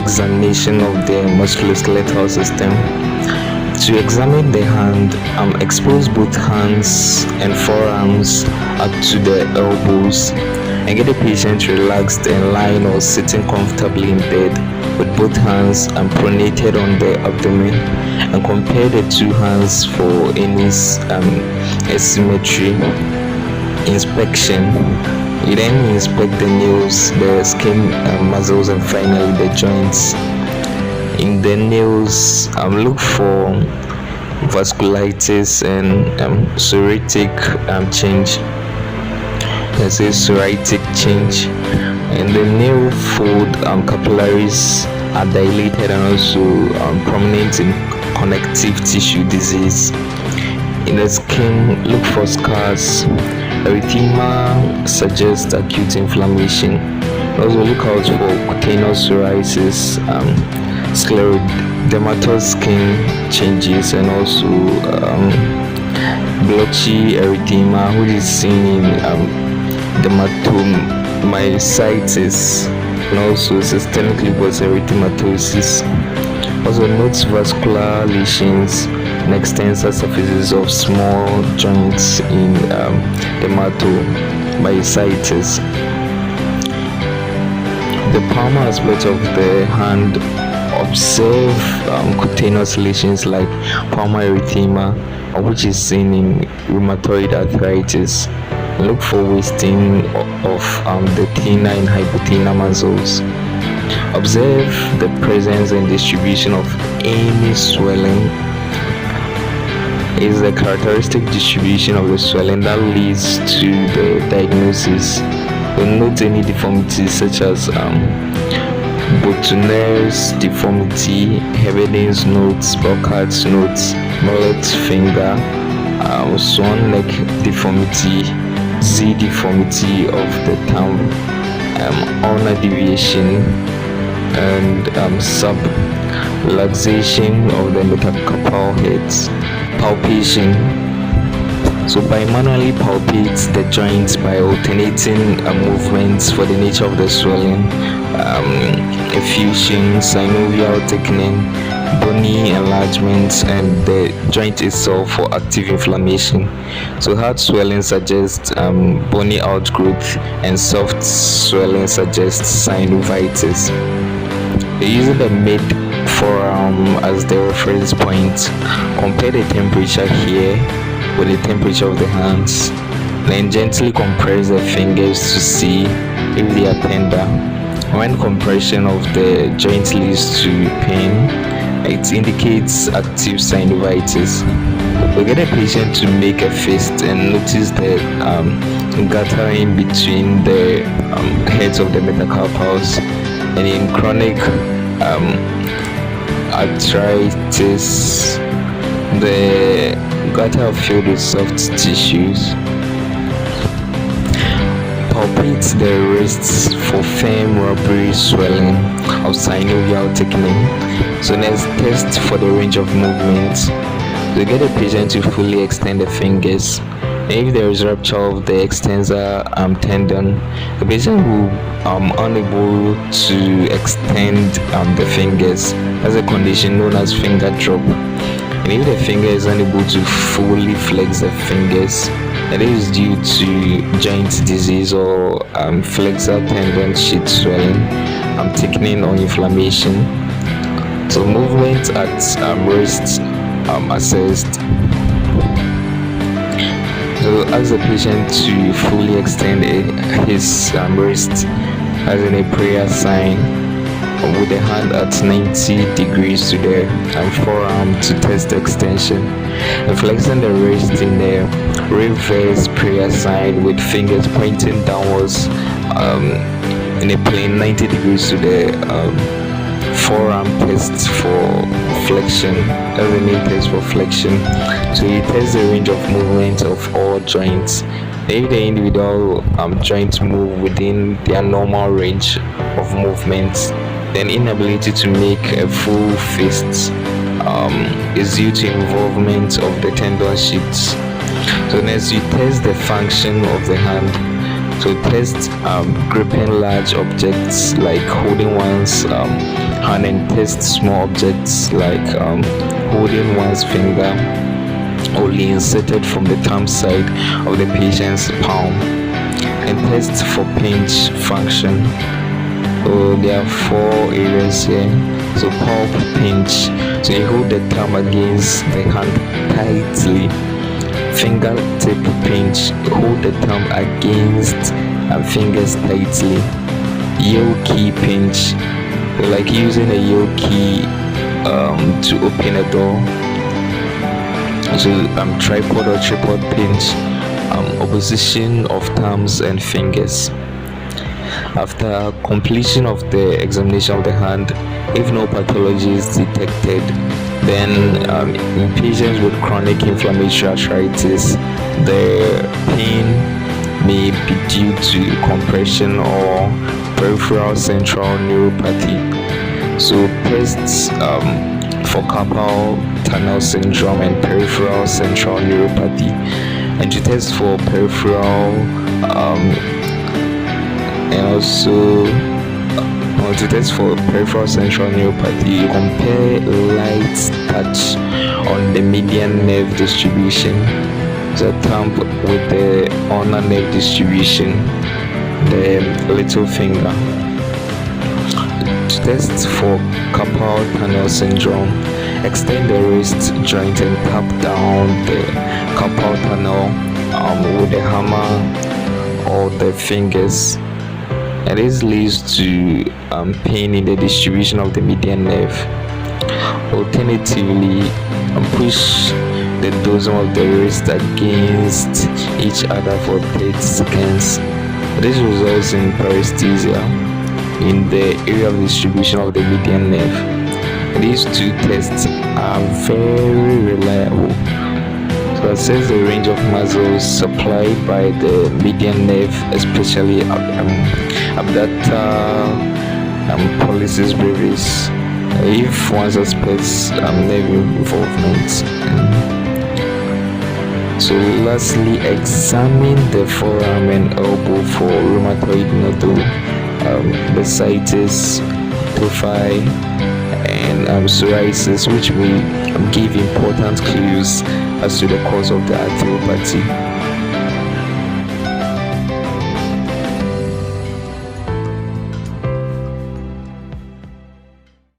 examination of the musculoskeletal system. To examine the hand, expose both hands and forearms up to the elbows and get the patient relaxed and lying or sitting comfortably in bed with both hands pronated on the abdomen, and compare the two hands for any asymmetry. Inspection. You then inspect the nails, the skin, muscles, and finally the joints. In the nails, look for vasculitis and psoriatic change. Let's say psoriatic change. And the nail fold capillaries are dilated and also prominent in connective tissue disease. In the skin, look for scars. Erythema suggests acute inflammation. Also look out for cutaneous psoriasis, sclerodermatous skin changes, and also blotchy erythema, which is seen in dermatomyositis and also systemic lupus erythematosus. Also note vascular lesions and extensor surfaces of small joints in dermatomyositis. The palmar aspect of the hand, observe cutaneous lesions like palmar erythema, which is seen in rheumatoid arthritis. Look for wasting of the thenar and hypothenar muscles. Observe the presence and distribution of any swelling. Is the characteristic distribution of the swelling that leads to the diagnosis. We'll note any deformities such as Boutonniere's deformity, Heberden's notes, Burkhart's notes, mullet finger, swan neck deformity, Z deformity of the thumb, ulnar deviation, and subluxation of the metacarpal heads. Palpation. So by manually palpate the joints by alternating movements for the nature of the swelling, effusion, synovial thickening, bony enlargements, and the joint itself for active inflammation. So hard swelling suggests bony outgrowth, and soft swelling suggests synovitis. Using the mid forearm as the reference point, compare the temperature here with the temperature of the hands, then gently compress the fingers to see if they are tender. When compression of the joint leads to pain, it indicates active synovitis. We get a patient to make a fist and notice the guttering between the heads of the metacarpals, and in chronic arthritis, the gutter are filled with soft tissues. Palpate the wrists for firm rubbery swelling of synovial thickening. So next, test for the range of movement. So get a patient to fully extend the fingers. If there is rupture of the extensor tendon, the patient will unable to extend the fingers. That's a condition known as finger drop. And if the finger is unable to fully flex the fingers, it is due to joint disease or flexor tendon sheath swelling, thickening, or inflammation. So movement at wrist assessed. So ask the patient to fully extend his wrist as in a prayer sign, with the hand at 90 degrees to the forearm to test the extension, and flexing the wrist in the reverse prayer sign with fingers pointing downwards in a plane 90 degrees to the forearm test for flexion. That's the main test for flexion. So you test the range of movement of all joints. If the individual joints move within their normal range of movement, then inability to make a full fist is due to involvement of the tendon sheaths. So next, you test the function of the hand. So test gripping large objects like holding one's and then test small objects like holding one's finger only inserted from the thumb side of the patient's palm, and test for pinch function. So there are 4 areas here. So palm pinch, so you hold the thumb against the hand tightly. Fingertip pinch, hold the thumb against and fingers tightly. Yellow key pinch, like using a yellow key to open a door. So tripod or tripod pinch, opposition of thumbs and fingers. After completion of the examination of the hand, if no pathology is detected, then in patients with chronic inflammatory arthritis, the pain may be due to compression or peripheral central neuropathy. So tests for carpal tunnel syndrome and peripheral central neuropathy, and to test for peripheral and also to test for peripheral central neuropathy, you compare light touch on the median nerve distribution, the thumb with the ulnar nerve distribution, the little finger. To test for carpal tunnel syndrome, extend the wrist joint and tap down the carpal tunnel with the hammer or the fingers. And this leads to pain in the distribution of the median nerve. Alternatively, push the dorsum of the wrist against each other for 30 seconds. This results in paresthesia in the area of distribution of the median nerve. These 2 tests are very reliable to assess the range of muscles supplied by the median nerve, especially abductor pollicis brevis, if one suspects nerve involvement. So lastly, examine the forearm and elbow for rheumatoid nodule, bursitis, tophi, and psoriasis, which will give important clues as to the cause of the arthropathy.